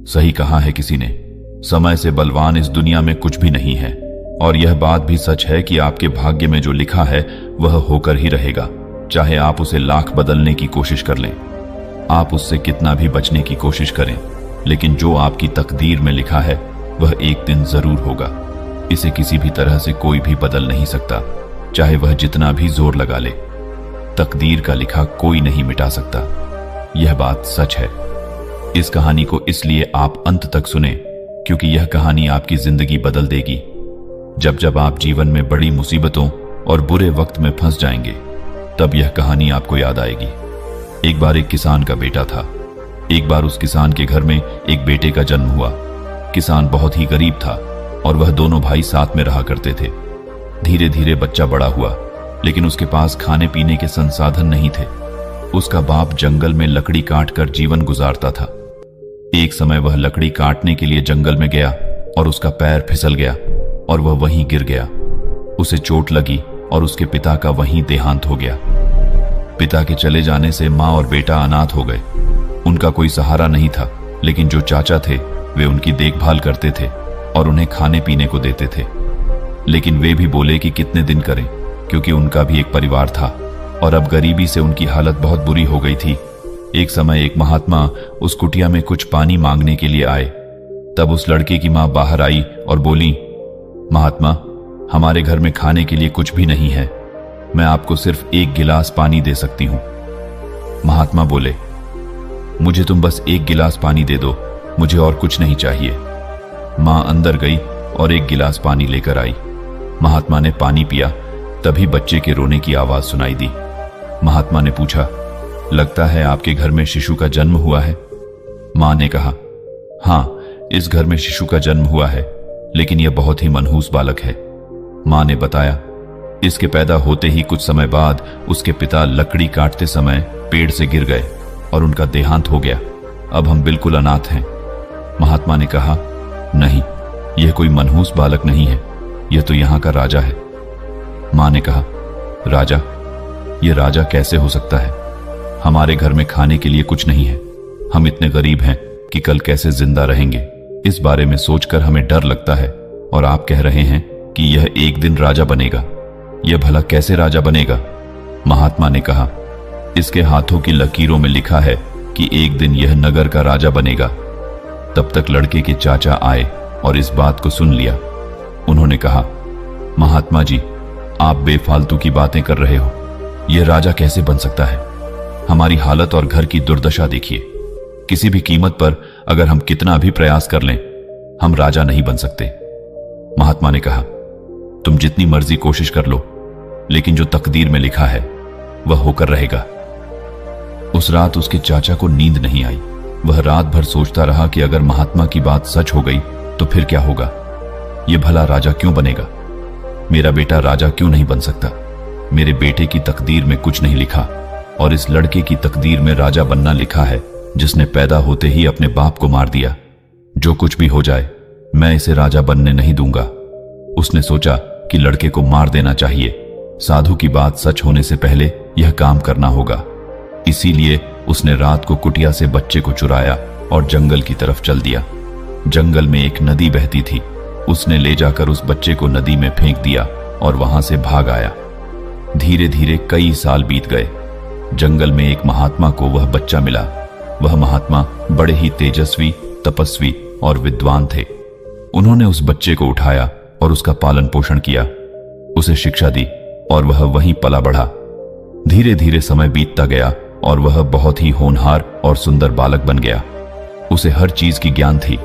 सही कहा है किसी ने, समय से बलवान इस दुनिया में कुछ भी नहीं है। और यह बात भी सच है कि आपके भाग्य में जो लिखा है वह होकर ही रहेगा, चाहे आप उसे लाख बदलने की कोशिश कर लें, आप उससे कितना भी बचने की कोशिश करें, लेकिन जो आपकी तकदीर में लिखा है वह एक दिन जरूर होगा। इसे किसी भी तरह से कोई भी बदल नहीं सकता, चाहे वह जितना भी जोर लगा ले। तकदीर का लिखा कोई नहीं मिटा सकता, यह बात सच है। इस कहानी को इसलिए आप अंत तक सुने क्योंकि यह कहानी आपकी जिंदगी बदल देगी। जब जब आप जीवन में बड़ी मुसीबतों और बुरे वक्त में फंस जाएंगे, तब यह कहानी आपको याद आएगी। एक बार एक किसान का बेटा था। एक बार उस किसान के घर में एक बेटे का जन्म हुआ। किसान बहुत ही गरीब था और वह दोनों भाई साथ में रहा करते थे। धीरे धीरे बच्चा बड़ा हुआ, लेकिन उसके पास खाने पीने के संसाधन नहीं थे। उसका बाप जंगल में लकड़ी काट कर जीवन गुजारता था। एक समय वह लकड़ी काटने के लिए जंगल में गया और उसका पैर फिसल गया और वह वहीं गिर गया। उसे चोट लगी और उसके पिता का वहीं देहांत हो गया। पिता के चले जाने से मां और बेटा अनाथ हो गए। उनका कोई सहारा नहीं था, लेकिन जो चाचा थे वे उनकी देखभाल करते थे और उन्हें खाने पीने को देते थे। लेकिन वे भी बोले कि कितने दिन करें, क्योंकि उनका भी एक परिवार था और अब गरीबी से उनकी हालत बहुत बुरी हो गई थी। एक समय एक महात्मा उस कुटिया में कुछ पानी मांगने के लिए आए। तब उस लड़के की मां बाहर आई और बोली, महात्मा, हमारे घर में खाने के लिए कुछ भी नहीं है, मैं आपको सिर्फ एक गिलास पानी दे सकती हूं। महात्मा बोले, मुझे तुम बस एक गिलास पानी दे दो, मुझे और कुछ नहीं चाहिए। मां अंदर गई और एक गिलास पानी लेकर आई। महात्मा ने पानी पिया, तभी बच्चे के रोने की आवाज सुनाई दी। महात्मा ने पूछा, लगता है आपके घर में शिशु का जन्म हुआ है? मां ने कहा, हां, इस घर में शिशु का जन्म हुआ है, लेकिन यह बहुत ही मनहूस बालक है। मां ने बताया, इसके पैदा होते ही कुछ समय बाद उसके पिता लकड़ी काटते समय पेड़ से गिर गए और उनका देहांत हो गया। अब हम बिल्कुल अनाथ हैं। महात्मा ने कहा, नहीं, यह कोई मनहूस बालक नहीं है, यह तो यहां का राजा है। मां ने कहा, राजा? यह राजा कैसे हो सकता है? हमारे घर में खाने के लिए कुछ नहीं है, हम इतने गरीब हैं कि कल कैसे जिंदा रहेंगे, इस बारे में सोचकर हमें डर लगता है। और आप कह रहे हैं कि यह एक दिन राजा बनेगा, यह भला कैसे राजा बनेगा? महात्मा ने कहा, इसके हाथों की लकीरों में लिखा है कि एक दिन यह नगर का राजा बनेगा। तब तक लड़के के चाचा आए और इस बात को सुन लिया। उन्होंने कहा, महात्मा जी, आप बेफालतू की बातें कर रहे हो, यह राजा कैसे बन सकता है? हमारी हालत और घर की दुर्दशा देखिए। किसी भी कीमत पर अगर हम कितना भी प्रयास कर लें, हम राजा नहीं बन सकते। महात्मा ने कहा, तुम जितनी मर्जी कोशिश कर लो, लेकिन जो तकदीर में लिखा है वह होकर रहेगा। उस रात उसके चाचा को नींद नहीं आई। वह रात भर सोचता रहा कि अगर महात्मा की बात सच हो गई तो फिर क्या होगा? यह भला राजा क्यों बनेगा? मेरा बेटा राजा क्यों नहीं बन सकता? मेरे बेटे की तकदीर में कुछ नहीं लिखा और इस लड़के की तकदीर में राजा बनना लिखा है, जिसने पैदा होते ही अपने बाप को मार दिया। जो कुछ भी हो जाए, मैं इसे राजा बनने नहीं दूंगा। उसने सोचा कि लड़के को मार देना चाहिए। साधु की बात सच होने से पहले यह काम करना होगा। इसीलिए उसने रात को कुटिया से बच्चे को चुराया और जंगल की तरफ चल दिया। जंगल में एक नदी बहती थी। उसने ले जाकर उस बच्चे को नदी में फेंक दिया और वहां से भाग आया। धीरे धीरे कई साल बीत गए। जंगल में एक महात्मा को वह बच्चा मिला। वह महात्मा बड़े ही तेजस्वी, तपस्वी और विद्वान थे। उन्होंने उस बच्चे को उठाया और उसका पालन पोषण किया, उसे शिक्षा दी और वह वहीं पला बढ़ा। धीरे धीरे समय बीतता गया और वह बहुत ही होनहार और सुंदर बालक बन गया। उसे हर चीज की ज्ञान थी।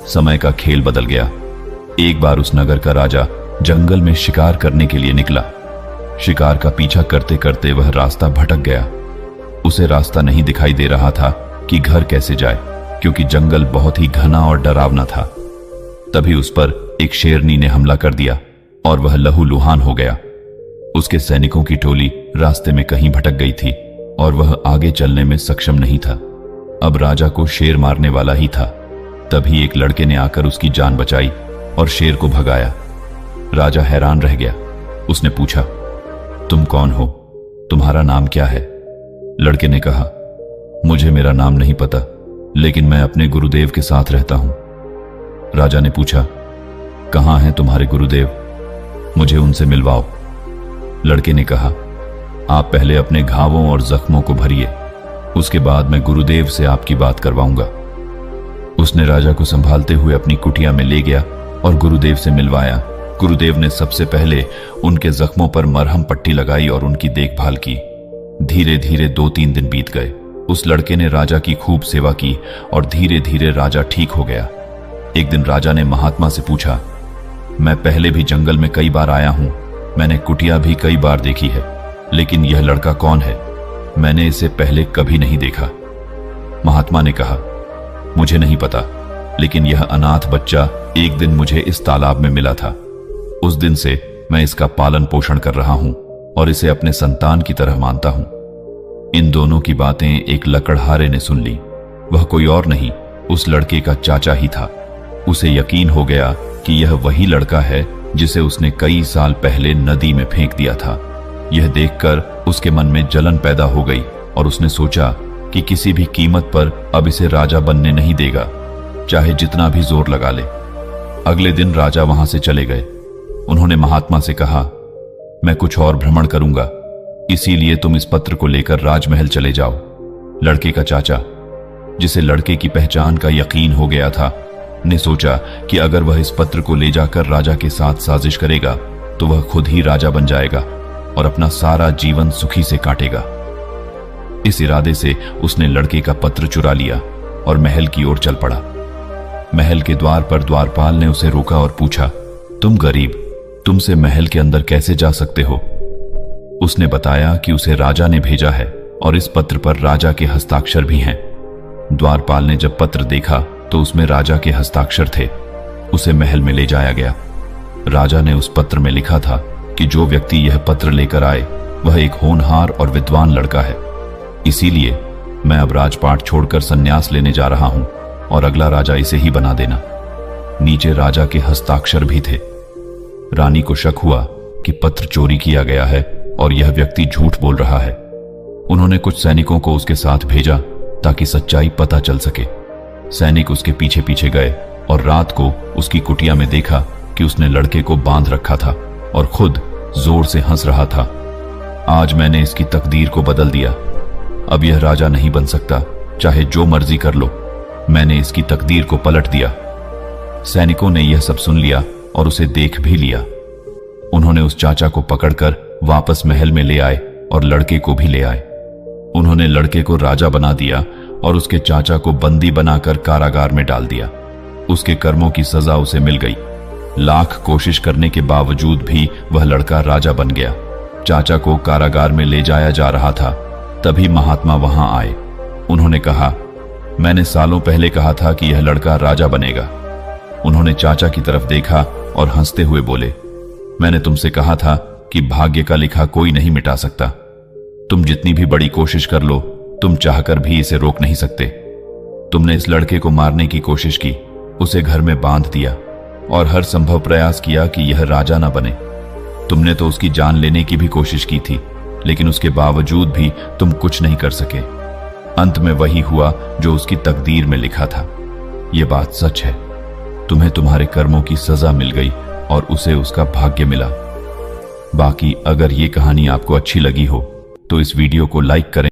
समय का खेल बदल गया। एक बार उस नगर का राजा जंगल में शिकार करने के लिए निकला। शिकार का पीछा करते करते वह रास्ता भटक गया। उसे रास्ता नहीं दिखाई दे रहा था कि घर कैसे जाए, क्योंकि जंगल बहुत ही घना और डरावना था। तभी उस पर एक शेरनी ने हमला कर दिया और वह लहूलुहान हो गया। उसके सैनिकों की टोली रास्ते में कहीं भटक गई थी और वह आगे चलने में सक्षम नहीं था। अब राजा को शेर मारने वाला ही था। तभी एक लड़के ने आकर उसकी जान बचाई और शेर को भगाया। राजा हैरान रह गया। उसने पूछा, तुम कौन हो? तुम्हारा नाम क्या है? लड़के ने कहा, मुझे मेरा नाम नहीं पता, लेकिन मैं अपने गुरुदेव के साथ रहता हूं। राजा ने पूछा, कहां हैं तुम्हारे गुरुदेव? मुझे उनसे मिलवाओ। लड़के ने कहा, आप पहले अपने घावों और जख्मों को भरिए, उसके बाद मैं गुरुदेव से आपकी बात करवाऊंगा। उसने राजा को संभालते हुए अपनी कुटिया में ले गया और गुरुदेव से मिलवाया। गुरुदेव ने सबसे पहले उनके जख्मों पर मरहम पट्टी लगाई और उनकी देखभाल की। धीरे धीरे 2-3 दिन बीत गए। उस लड़के ने राजा की खूब सेवा की और धीरे धीरे राजा ठीक हो गया। एक दिन राजा ने महात्मा से पूछा, मैं पहले भी जंगल में कई बार आया हूं, मैंने कुटिया भी कई बार देखी है, लेकिन यह लड़का कौन है? मैंने इसे पहले कभी नहीं देखा। महात्मा ने कहा, मुझे नहीं पता, लेकिन यह अनाथ बच्चा एक दिन मुझे इस तालाब में मिला था। उस दिन से मैं इसका पालन पोषण कर रहा हूं और इसे अपने संतान की तरह मानता हूं। इन दोनों की बातें एक लकड़हारे ने सुन ली। वह कोई और नहीं, उस लड़के का चाचा ही था। उसे यकीन हो गया कि यह वही लड़का है जिसे उसने कई साल पहले नदी में फेंक दिया था। यह देखकर उसके मन में जलन पैदा हो गई और उसने सोचा कि किसी भी कीमत पर अब इसे राजा बनने नहीं देगा, चाहे जितना भी जोर लगा ले। अगले दिन राजा वहां से चले गए। उन्होंने महात्मा से कहा, मैं कुछ और भ्रमण करूंगा, इसीलिए तुम इस पत्र को लेकर राजमहल चले जाओ। लड़के का चाचा, जिसे लड़के की पहचान का यकीन हो गया था, ने सोचा कि अगर वह इस पत्र को ले जाकर राजा के साथ साजिश करेगा तो वह खुद ही राजा बन जाएगा और अपना सारा जीवन सुखी से काटेगा। इस इरादे से उसने लड़के का पत्र चुरा लिया और महल की ओर चल पड़ा। महल के द्वार पर द्वारपाल ने उसे रोका और पूछा, तुम गरीब, तुमसे महल के अंदर कैसे जा सकते हो? उसने बताया कि उसे राजा ने भेजा है और इस पत्र पर राजा के हस्ताक्षर भी हैं। द्वारपाल ने जब पत्र देखा तो उसमें राजा के हस्ताक्षर थे। उसे महल में ले जाया गया। राजा ने उस पत्र में लिखा था कि जो व्यक्ति यह पत्र लेकर आए वह एक होनहार और विद्वान लड़का है, इसीलिए मैं अब राजपाट छोड़कर संन्यास लेने जा रहा हूं और अगला राजा इसे ही बना देना। नीचे राजा के हस्ताक्षर भी थे। रानी को शक हुआ कि पत्र चोरी किया गया है और यह व्यक्ति झूठ बोल रहा है। उन्होंने कुछ सैनिकों को उसके साथ भेजा ताकि सच्चाई पता चल सके। सैनिक उसके पीछे पीछे गए और रात को उसकी कुटिया में देखा कि उसने लड़के को बांध रखा था और खुद जोर से हंस रहा था। आज मैंने इसकी तकदीर को बदल दिया, अब यह राजा नहीं बन सकता, चाहे जो मर्जी कर लो, मैंने इसकी तकदीर को पलट दिया। सैनिकों ने यह सब सुन लिया और उसे देख भी लिया। उन्होंने उस चाचा को पकड़कर वापस महल में ले आए और लड़के को भी ले आए। उन्होंने लड़के को राजा बना दिया और उसके चाचा को बंदी बनाकर कारागार में डाल दिया। उसके कर्मों की सजा उसे मिल गई। लाख कोशिश करने के बावजूद भी वह लड़का राजा बन गया। चाचा को कारागार में ले जाया जा रहा था, तभी महात्मा वहां आए। उन्होंने कहा, मैंने सालों पहले कहा था कि यह लड़का राजा बनेगा। उन्होंने चाचा की तरफ देखा और हंसते हुए बोले, मैंने तुमसे कहा था कि भाग्य का लिखा कोई नहीं मिटा सकता। तुम जितनी भी बड़ी कोशिश कर लो, तुम चाहकर भी इसे रोक नहीं सकते। तुमने इस लड़के को मारने की कोशिश की, उसे घर में बांध दिया और हर संभव प्रयास किया कि यह राजा ना बने। तुमने तो उसकी जान लेने की भी कोशिश की थी, लेकिन उसके बावजूद भी तुम कुछ नहीं कर सके। अंत में वही हुआ जो उसकी तकदीर में लिखा था। यह बात सच है, तुम्हें तुम्हारे कर्मों की सजा मिल गई और उसे उसका भाग्य मिला। बाकी अगर ये कहानी आपको अच्छी लगी हो तो इस वीडियो को लाइक करें।